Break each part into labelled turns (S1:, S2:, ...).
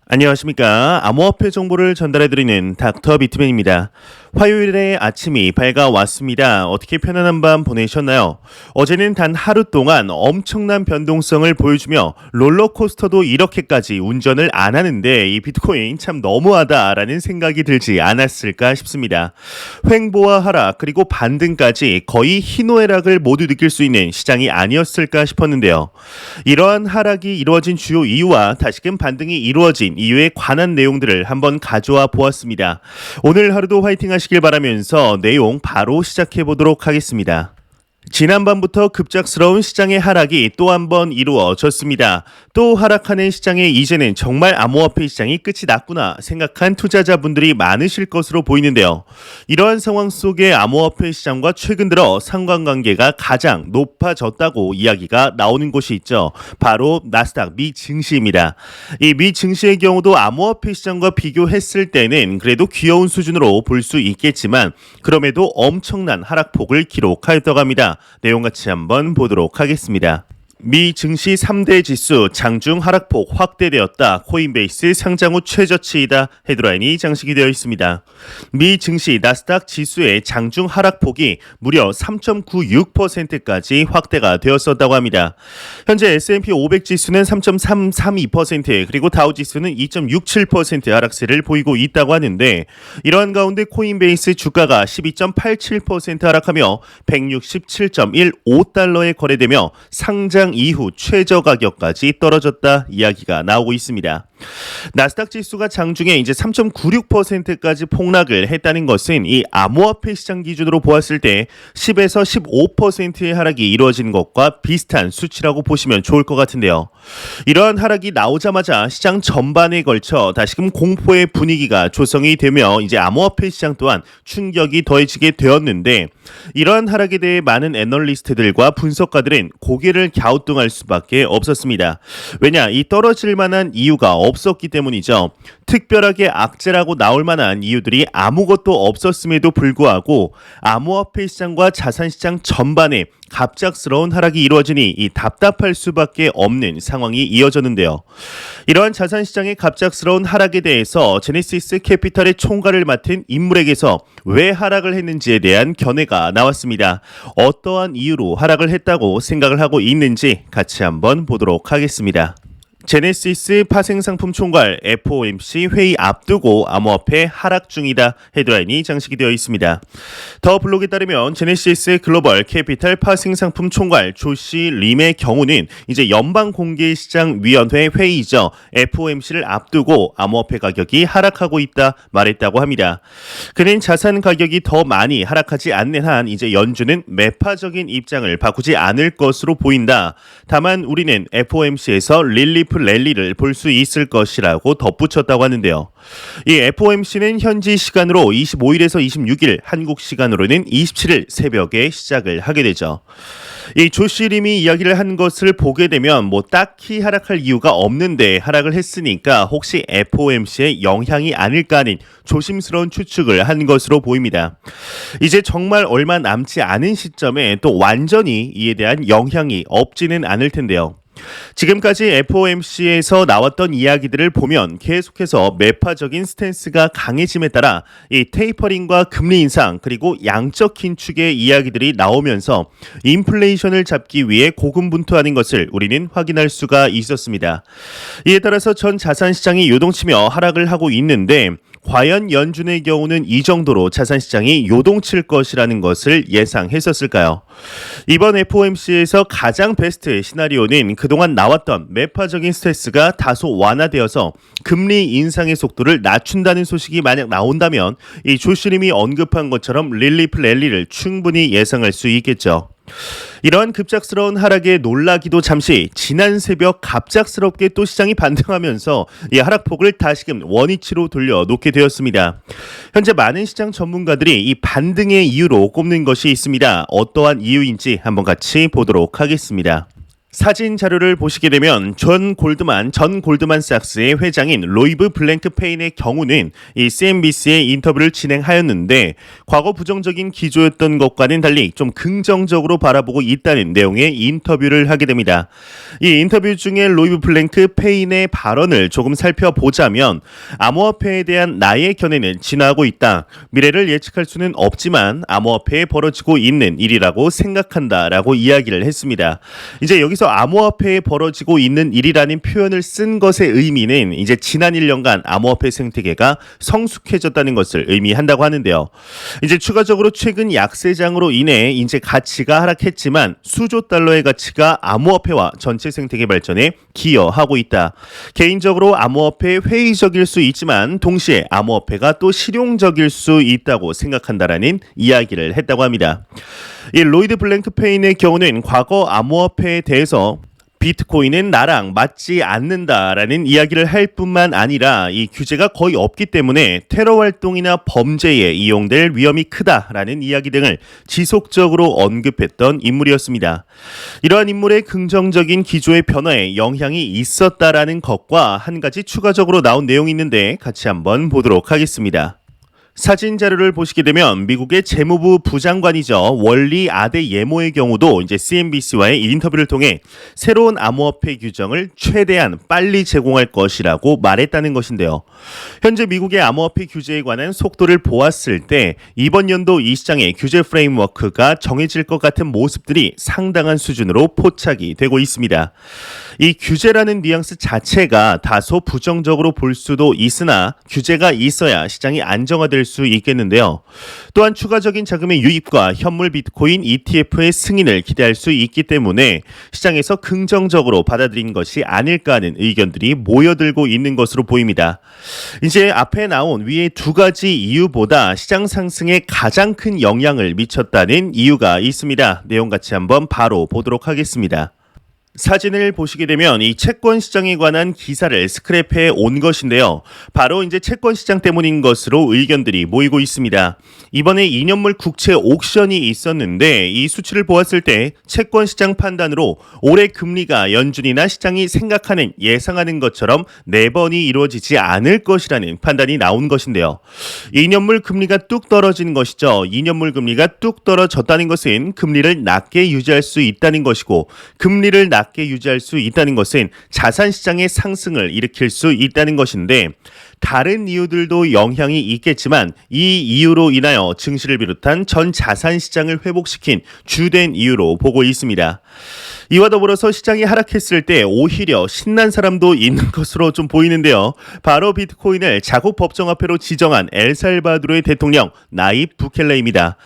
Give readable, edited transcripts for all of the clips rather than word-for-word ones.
S1: 안녕하십니까. 암호화폐 정보를 전달해드리는 닥터 비트맨입니다. 화요일에 아침이 밝아왔습니다. 어떻게 편안한 밤 보내셨나요? 어제는 단 하루 동안 엄청난 변동성을 보여주며 롤러코스터도 이렇게까지 운전을 안 하는데 이 비트코인 참 너무하다라는 생각이 들지 않았을까 싶습니다. 횡보와 하락 그리고 반등까지 거의 희노애락을 모두 느낄 수 있는 시장이 아니었을까 싶었는데요. 이러한 하락이 이루어진 주요 이유와 다시금 반등이 이루어진 이유에 관한 내용들을 한번 가져와 보았습니다. 오늘 하루도 화이팅 하시길 바라면서 내용 바로 시작해 보도록 하겠습니다. 지난밤부터 급작스러운 시장의 하락이 또 한 번 이루어졌습니다. 또 하락하는 시장에 이제는 정말 암호화폐 시장이 끝이 났구나 생각한 투자자분들이 많으실 것으로 보이는데요. 이러한 상황 속에 암호화폐 시장과 최근 들어 상관관계가 가장 높아졌다고 이야기가 나오는 곳이 있죠. 바로 나스닥 미 증시입니다. 이 미 증시의 경우도 암호화폐 시장과 비교했을 때는 그래도 귀여운 수준으로 볼 수 있겠지만 그럼에도 엄청난 하락폭을 기록하였다고 합니다. 내용 같이 한번 보도록 하겠습니다. 미 증시 3대 지수 장중 하락폭 확대되었다. 코인베이스 상장 후 최저치이다. 헤드라인이 장식이 되어 있습니다. 미 증시 나스닥 지수의 장중 하락폭이 무려 3.96%까지 확대가 되었었다고 합니다. 현재 S&P 500 지수는 3.332% 그리고 다우 지수는 2.67% 하락세를 보이고 있다고 하는데 이러한 가운데 코인베이스 주가가 12.87% 하락하며 167.15달러에 거래되며 상장 이후 최저 가격까지 떨어졌다 이야기가 나오고 있습니다. 나스닥 지수가 장중에 이제 3.96%까지 폭락을 했다는 것은 이 암호화폐 시장 기준으로 보았을 때 10에서 15%의 하락이 이루어진 것과 비슷한 수치라고 보시면 좋을 것 같은데요. 이러한 하락이 나오자마자 시장 전반에 걸쳐 다시금 공포의 분위기가 조성이 되며 이제 암호화폐 시장 또한 충격이 더해지게 되었는데 이러한 하락에 대해 많은 애널리스트들과 분석가들은 고개를 갸우뚱할 수밖에 없었습니다. 왜냐? 이 떨어질 만한 이유가 없었기 때문이죠. 특별하게 악재라고 나올 만한 이유들이 아무것도 없었음에도 불구하고 암호화폐 시장과 자산시장 전반에 갑작스러운 하락이 이루어지니 이 답답할 수밖에 없는 상황이 이어졌는데요. 이러한 자산시장의 갑작스러운 하락에 대해서 제네시스 캐피털의 총괄을 맡은 인물에게서 왜 하락을 했는지에 대한 견해가 나왔습니다. 어떠한 이유로 하락을 했다고 생각을 하고 있는지 같이 한번 보도록 하겠습니다. 제네시스 파생상품 총괄 FOMC 회의 앞두고 암호화폐 하락 중이다. 헤드라인이 장식이 되어 있습니다. 더 블록에 따르면 제네시스 글로벌 캐피탈 파생상품 총괄 조시 림의 경우는 이제 연방공개시장위원회 회의죠. FOMC를 앞두고 암호화폐 가격이 하락하고 있다 말했다고 합니다. 그는 자산 가격이 더 많이 하락하지 않는 한 이제 연준은 매파적인 입장을 바꾸지 않을 것으로 보인다. 다만 우리는 FOMC에서 릴리프 랠리를 볼 수 있을 것이라고 덧붙였다고 하는데요. 이 FOMC는 현지 시간으로 25일에서 26일, 한국 시간으로는 27일 새벽에 시작을 하게 되죠. 이 조시림이 이야기를 한 것을 보게 되면 뭐 딱히 하락할 이유가 없는데 하락을 했으니까 혹시 FOMC의 영향이 아닐까 하는 조심스러운 추측을 한 것으로 보입니다. 이제 정말 얼마 남지 않은 시점에 또 완전히 이에 대한 영향이 없지는 않을 텐데요. 지금까지 FOMC에서 나왔던 이야기들을 보면 계속해서 매파적인 스탠스가 강해짐에 따라 이 테이퍼링과 금리 인상 그리고 양적 긴축의 이야기들이 나오면서 인플레이션을 잡기 위해 고군분투하는 것을 우리는 확인할 수가 있었습니다. 이에 따라서 전 자산시장이 요동치며 하락을 하고 있는데 과연 연준의 경우는 이 정도로 자산시장이 요동칠 것이라는 것을 예상했었을까요? 이번 FOMC에서 가장 베스트 시나리오는 그동안 나왔던 매파적인 스트레스가 다소 완화되어서 금리 인상의 속도를 낮춘다는 소식이 만약 나온다면 이 조슈님이 언급한 것처럼 릴리프 랠리를 충분히 예상할 수 있겠죠. 이러한 급작스러운 하락에 놀라기도 잠시 지난 새벽 갑작스럽게 또 시장이 반등하면서 이 하락폭을 다시금 원위치로 돌려놓게 되었습니다. 현재 많은 시장 전문가들이 이 반등의 이유로 꼽는 것이 있습니다. 어떠한 이유인지 한번 같이 보도록 하겠습니다. 사진 자료를 보시게 되면 전 골드만삭스의 회장인 로이브 블랭크페인의 경우는 이 CNBC의 인터뷰를 진행하였는데 과거 부정적인 기조였던 것과는 달리 좀 긍정적으로 바라보고 있다는 내용의 인터뷰를 하게 됩니다. 이 인터뷰 중에 로이브 블랭크페인의 발언을 조금 살펴보자면 암호화폐에 대한 나의 견해는 진화하고 있다. 미래를 예측할 수는 없지만 암호화폐에 벌어지고 있는 일이라고 생각한다라고 이야기를 했습니다. 이제 여기서 암호화폐에 벌어지고 있는 일이라는 표현을 쓴 것의 의미는 이제 지난 1년간 암호화폐 생태계가 성숙해졌다는 것을 의미한다고 하는데요. 이제 추가적으로 최근 약세장으로 인해 이제 가치가 하락했지만 수조 달러의 가치가 암호화폐와 전체 생태계 발전에 기여하고 있다. 개인적으로 암호화폐에 회의적일 수 있지만 동시에 암호화폐가 또 실용적일 수 있다고 생각한다라는 이야기를 했다고 합니다. 이 로이드 블랭크페인의 경우는 과거 암호화폐에 대해서 비트코인은 나랑 맞지 않는다라는 이야기를 할 뿐만 아니라 이 규제가 거의 없기 때문에 테러 활동이나 범죄에 이용될 위험이 크다라는 이야기 등을 지속적으로 언급했던 인물이었습니다. 이러한 인물의 긍정적인 기조의 변화에 영향이 있었다라는 것과 한 가지 추가적으로 나온 내용이 있는데 같이 한번 보도록 하겠습니다. 사진 자료를 보시게 되면 미국의 재무부 부장관이죠. 월리 아데예모의 경우도 이제 CNBC와의 인터뷰를 통해 새로운 암호화폐 규정을 최대한 빨리 제공할 것이라고 말했다는 것인데요. 현재 미국의 암호화폐 규제에 관한 속도를 보았을 때 이번 연도 이 시장의 규제 프레임워크가 정해질 것 같은 모습들이 상당한 수준으로 포착이 되고 있습니다. 이 규제라는 뉘앙스 자체가 다소 부정적으로 볼 수도 있으나 규제가 있어야 시장이 안정화될 수 있겠는데요. 또한 추가적인 자금의 유입과 현물 비트코인 ETF의 승인을 기대할 수 있기 때문에 시장에서 긍정적으로 받아들인 것이 아닐까 하는 의견들이 모여들고 있는 것으로 보입니다. 이제 앞에 나온 위의 두 가지 이유보다 시장 상승에 가장 큰 영향을 미쳤다는 이유가 있습니다. 내용 같이 한번 바로 보도록 하겠습니다. 사진을 보시게 되면 이 채권 시장에 관한 기사를 스크랩해 온 것인데요. 바로 이제 채권 시장 때문인 것으로 의견들이 모이고 있습니다. 이번에 2년물 국채 옥션이 있었는데 이 수치를 보았을 때 채권 시장 판단으로 올해 금리가 연준이나 시장이 생각하는 예상하는 것처럼 4번이 이루어지지 않을 것이라는 판단이 나온 것인데요. 2년물 금리가 뚝 떨어진 것이죠. 2년물 금리가 뚝 떨어졌다는 것은 금리를 낮게 유지할 수 있다는 것이고 금리를 낮게 유지할 수 있다는 것은 자산 시장의 상승을 일으킬 수 있다는 것인데 다른 이유들도 영향이 있겠지만 이 이유로 인하여 증시를 비롯한 전 자산 시장을 회복시킨 주된 이유로 보고 있습니다. 이와 더불어서 시장이 하락했을 때 오히려 신난 사람도 있는 것으로 좀 보이는데요. 바로 비트코인을 자국 법정화폐로 지정한 엘살바도르의 대통령 나입 부켈레입니다.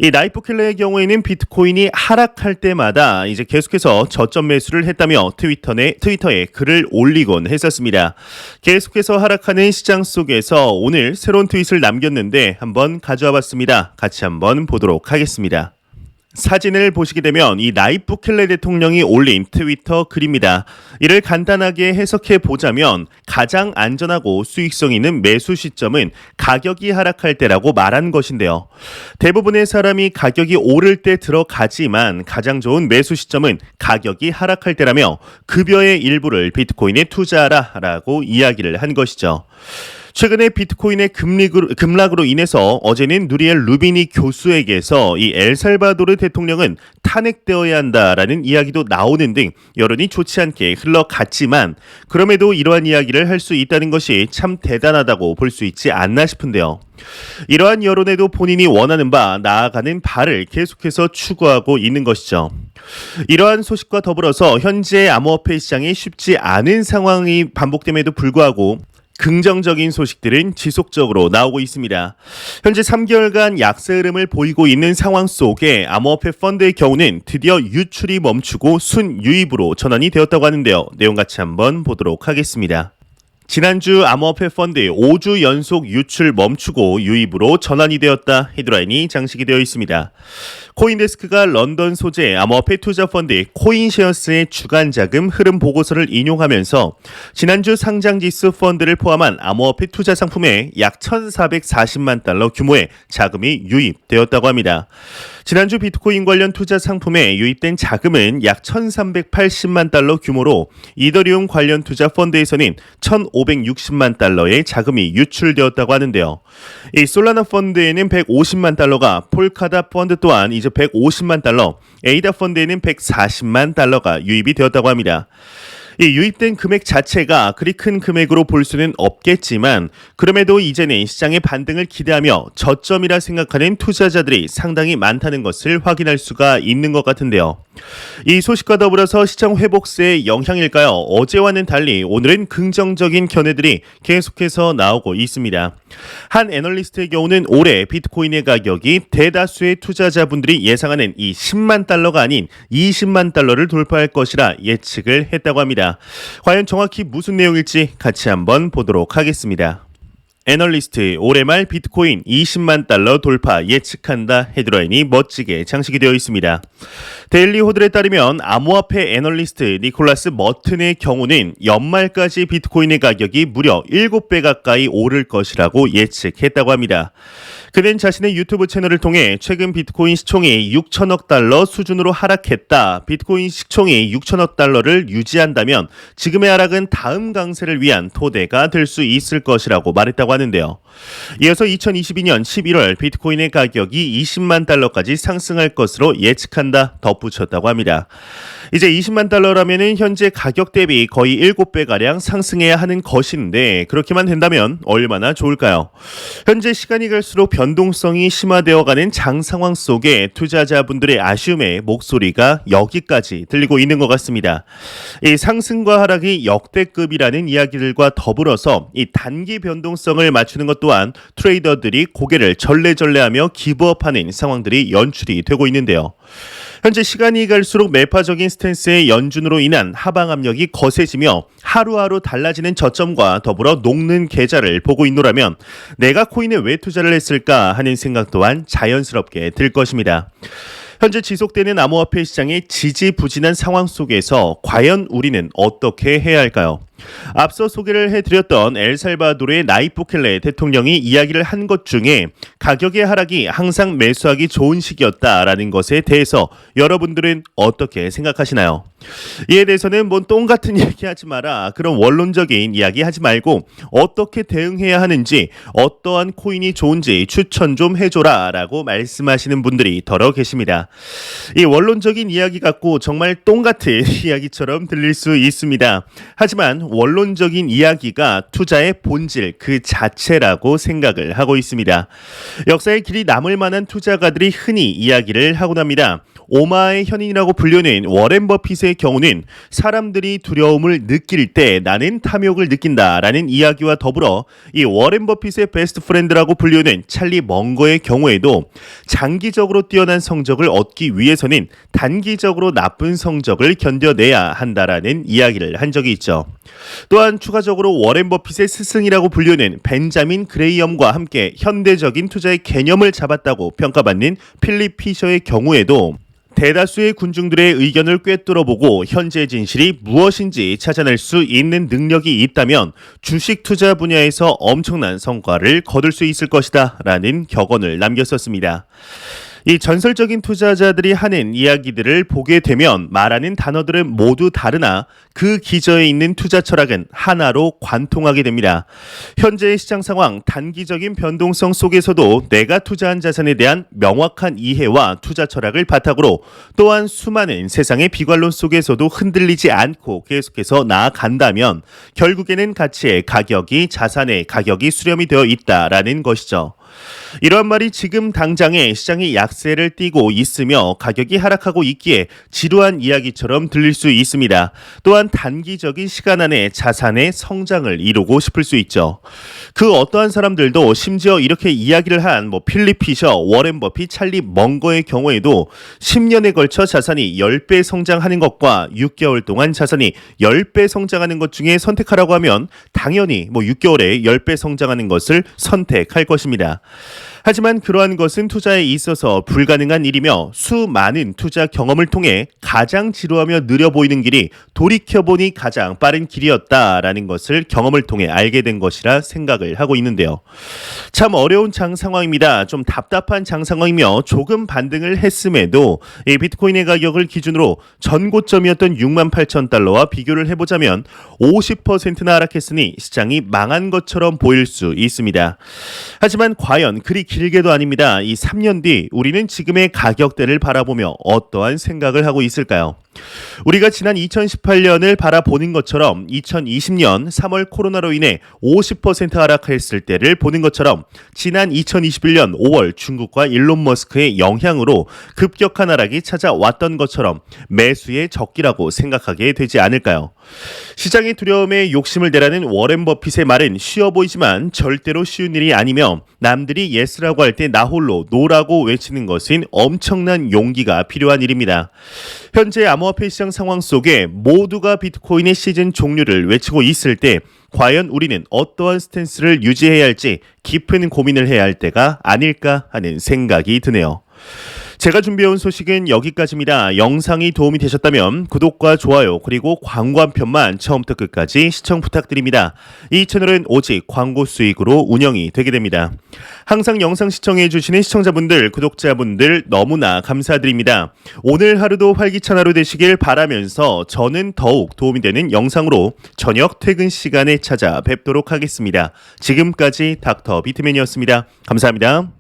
S1: 이 나입 부켈레의 경우에는 비트코인이 하락할 때마다 이제 계속해서 저점 매수를 했다며 트위터에 글을 올리곤 했었습니다. 계속해서 하락하는 시장 속에서 오늘 새로운 트윗을 남겼는데 한번 가져와 봤습니다. 같이 한번 보도록 하겠습니다. 사진을 보시게 되면 이 나입 부켈레 대통령이 올린 트위터 글입니다. 이를 간단하게 해석해 보자면 가장 안전하고 수익성 있는 매수 시점은 가격이 하락할 때라고 말한 것인데요. 대부분의 사람이 가격이 오를 때 들어가지만 가장 좋은 매수 시점은 가격이 하락할 때라며 급여의 일부를 비트코인에 투자하라라고 이야기를 한 것이죠. 최근에 비트코인의 급락으로 인해서 어제는 누리엘 루비니 교수에게서 이 엘살바도르 대통령은 탄핵되어야 한다라는 이야기도 나오는 등 여론이 좋지 않게 흘러갔지만 그럼에도 이러한 이야기를 할 수 있다는 것이 참 대단하다고 볼 수 있지 않나 싶은데요. 이러한 여론에도 본인이 원하는 바 나아가는 바를 계속해서 추구하고 있는 것이죠. 이러한 소식과 더불어서 현재 암호화폐 시장이 쉽지 않은 상황이 반복됨에도 불구하고 긍정적인 소식들은 지속적으로 나오고 있습니다. 현재 3개월간 약세 흐름을 보이고 있는 상황 속에 암호화폐 펀드의 경우는 드디어 유출이 멈추고 순유입으로 전환이 되었다고 하는데요. 내용 같이 한번 보도록 하겠습니다. 지난주 암호화폐 펀드 5주 연속 유출 멈추고 유입으로 전환이 되었다 헤드라인이 장식이 되어 있습니다. 코인데스크가 런던 소재 암호화폐 투자 펀드 코인쉐어스의 주간 자금 흐름 보고서를 인용하면서 지난주 상장지수 펀드를 포함한 암호화폐 투자 상품에 약 1,440만 달러 규모의 자금이 유입되었다고 합니다. 지난주 비트코인 관련 투자 상품에 유입된 자금은 약 1,380만 달러 규모로 이더리움 관련 투자 펀드에서는 1,560만 달러의 자금이 유출되었다고 하는데요. 이 솔라나 펀드에는 150만 달러가, 폴카다 펀드 또한 이제 150만 달러, 에이다 펀드에는 140만 달러가 유입이 되었다고 합니다. 이 유입된 금액 자체가 그리 큰 금액으로 볼 수는 없겠지만 그럼에도 이제는 시장의 반등을 기대하며 저점이라 생각하는 투자자들이 상당히 많다는 것을 확인할 수가 있는 것 같은데요. 이 소식과 더불어서 시장 회복세의 영향일까요? 어제와는 달리 오늘은 긍정적인 견해들이 계속해서 나오고 있습니다. 한 애널리스트의 경우는 올해 비트코인의 가격이 대다수의 투자자분들이 예상하는 이 10만 달러가 아닌 20만 달러를 돌파할 것이라 예측을 했다고 합니다. 과연 정확히 무슨 내용일지 같이 한번 보도록 하겠습니다. 애널리스트 올해 말 비트코인 20만 달러 돌파 예측한다 헤드라인이 멋지게 장식이 되어 있습니다. 데일리 호들에 따르면 암호화폐 애널리스트 니콜라스 머튼의 경우는 연말까지 비트코인의 가격이 무려 7배 가까이 오를 것이라고 예측했다고 합니다. 그는 자신의 유튜브 채널을 통해 최근 비트코인 시총이 6천억 달러 수준으로 하락했다. 비트코인 시총이 6천억 달러를 유지한다면 지금의 하락은 다음 강세를 위한 토대가 될 수 있을 것이라고 말했다고 하는데요. 이어서 2022년 11월 비트코인의 가격이 20만 달러까지 상승할 것으로 예측한다 덧붙였다고 합니다. 이제 20만 달러라면 현재 가격 대비 거의 7배가량 상승해야 하는 것인데 그렇게만 된다면 얼마나 좋을까요? 현재 시간이 갈수록 변동성이 심화되어가는 장 상황 속에 투자자분들의 아쉬움의 목소리가 여기까지 들리고 있는 것 같습니다. 이 상승과 하락이 역대급이라는 이야기들과 더불어서 이 단기 변동성을 맞추는 것 또한 트레이더들이 고개를 절레절레하며 기브업하는 상황들이 연출이 되고 있는데요. 현재 시간이 갈수록 매파적인 스탠스의 연준으로 인한 하방 압력이 거세지며 하루하루 달라지는 저점과 더불어 녹는 계좌를 보고 있노라면 내가 코인에 왜 투자를 했을까 하는 생각 또한 자연스럽게 들 것입니다. 현재 지속되는 암호화폐 시장의 지지부진한 상황 속에서 과연 우리는 어떻게 해야 할까요? 앞서 소개를 해드렸던 엘살바도르의 나이프 부켈레 대통령이 이야기를 한 것 중에 가격의 하락이 항상 매수하기 좋은 시기였다라는 것에 대해서 여러분들은 어떻게 생각하시나요? 이에 대해서는 뭔 똥 같은 이야기 하지 마라, 그런 원론적인 이야기 하지 말고 어떻게 대응해야 하는지, 어떠한 코인이 좋은지 추천 좀 해줘라 라고 말씀하시는 분들이 더러 계십니다. 이 원론적인 이야기 같고 정말 똥 같은 이야기처럼 들릴 수 있습니다. 하지만 원론적인 이야기가 투자의 본질 그 자체라고 생각을 하고 있습니다. 역사의 길이 남을 만한 투자가들이 흔히 이야기를 하곤 합니다. 오마의 현인이라고 불리는 워렌 버핏의 경우는 사람들이 두려움을 느낄 때 나는 탐욕을 느낀다라는 이야기와 더불어 이 워렌 버핏의 베스트 프렌드라고 불리는 찰리 멍거의 경우에도 장기적으로 뛰어난 성적을 얻기 위해서는 단기적으로 나쁜 성적을 견뎌내야 한다라는 이야기를 한 적이 있죠. 또한 추가적으로 워렌 버핏의 스승이라고 불리는 벤자민 그레이엄과 함께 현대적인 투자의 개념을 잡았다고 평가받는 필립 피셔의 경우에도 대다수의 군중들의 의견을 꿰뚫어보고 현재 진실이 무엇인지 찾아낼 수 있는 능력이 있다면 주식 투자 분야에서 엄청난 성과를 거둘 수 있을 것이다 라는 격언을 남겼었습니다. 이 전설적인 투자자들이 하는 이야기들을 보게 되면 말하는 단어들은 모두 다르나 그 기저에 있는 투자 철학은 하나로 관통하게 됩니다. 현재의 시장 상황, 단기적인 변동성 속에서도 내가 투자한 자산에 대한 명확한 이해와 투자 철학을 바탕으로 또한 수많은 세상의 비관론 속에서도 흔들리지 않고 계속해서 나아간다면 결국에는 가치의 가격이 자산의 가격이 수렴이 되어 있다라는 것이죠. 이러한 말이 지금 당장에 시장이 약세를 띠고 있으며 가격이 하락하고 있기에 지루한 이야기처럼 들릴 수 있습니다. 또한 단기적인 시간 안에 자산의 성장을 이루고 싶을 수 있죠. 그 어떠한 사람들도 심지어 이렇게 이야기를 한 필립 피셔, 워렌 버핏, 찰리 멍거의 경우에도 10년에 걸쳐 자산이 10배 성장하는 것과 6개월 동안 자산이 10배 성장하는 것 중에 선택하라고 하면 당연히 6개월에 10배 성장하는 것을 선택할 것입니다. 하지만 그러한 것은 투자에 있어서 불가능한 일이며 수많은 투자 경험을 통해 가장 지루하며 느려 보이는 길이 돌이켜보니 가장 빠른 길이었다라는 것을 경험을 통해 알게 된 것이라 생각을 하고 있는데요. 참 어려운 장 상황입니다. 좀 답답한 장 상황이며 조금 반등을 했음에도 이 비트코인의 가격을 기준으로 전고점이었던 68,000달러와 비교를 해보자면 50%나 하락했으니 시장이 망한 것처럼 보일 수 있습니다. 하지만 과연 그리 길게도 아닙니다. 이 3년 뒤 우리는 지금의 가격대를 바라보며 어떠한 생각을 하고 있을까요? 우리가 지난 2018년을 바라보는 것처럼 2020년 3월 코로나로 인해 50% 하락했을 때를 보는 것처럼 지난 2021년 5월 중국과 일론 머스크의 영향으로 급격한 하락이 찾아왔던 것처럼 매수의 적기라고 생각하게 되지 않을까요? 시장의 두려움에 욕심을 내라는 워렌 버핏의 말은 쉬워 보이지만 절대로 쉬운 일이 아니며 남들이 예스라고 할 때 나 홀로 노라고 외치는 것은 엄청난 용기가 필요한 일입니다. 현재 암호화폐 시장 상황 속에 모두가 비트코인의 시즌 종료를 외치고 있을 때 과연 우리는 어떠한 스탠스를 유지해야 할지 깊은 고민을 해야 할 때가 아닐까 하는 생각이 드네요. 제가 준비해온 소식은 여기까지입니다. 영상이 도움이 되셨다면 구독과 좋아요 그리고 광고 한 편만 처음부터 끝까지 시청 부탁드립니다. 이 채널은 오직 광고 수익으로 운영이 되게 됩니다. 항상 영상 시청해 주시는 시청자분들, 구독자분들 너무나 감사드립니다. 오늘 하루도 활기찬 하루 되시길 바라면서 저는 더욱 도움이 되는 영상으로 저녁 퇴근 시간에 찾아뵙도록 하겠습니다. 지금까지 닥터 비트맨이었습니다. 감사합니다.